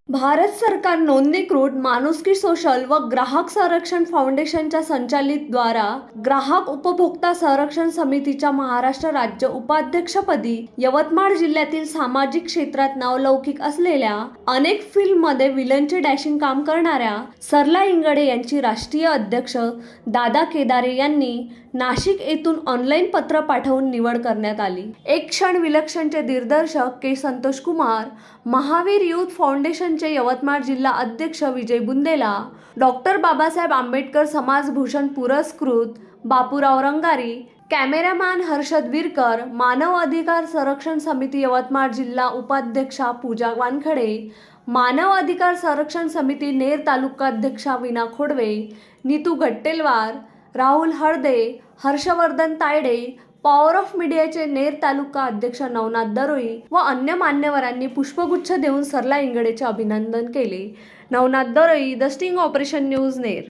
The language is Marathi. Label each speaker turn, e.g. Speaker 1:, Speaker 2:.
Speaker 1: भारत सरकार नोंदणीकृत माणुसकी सोशल व ग्राहक संरक्षण फाउंडेशनच्या संचालित द्वारा ग्राहक उपभोक्ता संरक्षण समितीच्या महाराष्ट्र राज्य उपाध्यक्षपदी यवतमाळ जिल्ह्यातील सामाजिक क्षेत्रात नावलौकिक असलेल्या अनेक फिल्ममध्ये विलनचे डॅशिंग काम करणाऱ्या सरला इंगडे यांची राष्ट्रीय अध्यक्ष दादा केदारे यांनी नाशिक येथून ऑनलाईन पत्र पाठवून निवड करण्यात आली। एक क्षण विलक्षणचे दिग्दर्शक के संतोष कुमार, महावीर युथ फाउंडेशनचे यवतमाळ जिल्हा अध्यक्ष विजय बुंदेला, डॉक्टर बाबासाहेब आंबेडकर समाजभूषण पुरस्कृत बापूराव रंगारी, कॅमेरामॅन हर्षद विरकर, मानव अधिकार संरक्षण समिती यवतमाळ जिल्हा उपाध्यक्षा पूजा वानखडे, मानव अधिकार संरक्षण समिती नेर तालुकाध्यक्षा वीणा खोडवे, नीतू गट्टेलवार, राहुल हळदे, हर्षवर्धन तायडे, पॉवर ऑफ मीडियाचे नेर तालुका अध्यक्ष नवनाथ दरोई व अन्य मान्यवरांनी पुष्पगुच्छ देऊन सरला इंगडेचे अभिनंदन केले। Navnath Daroi, the sting operation news Ner.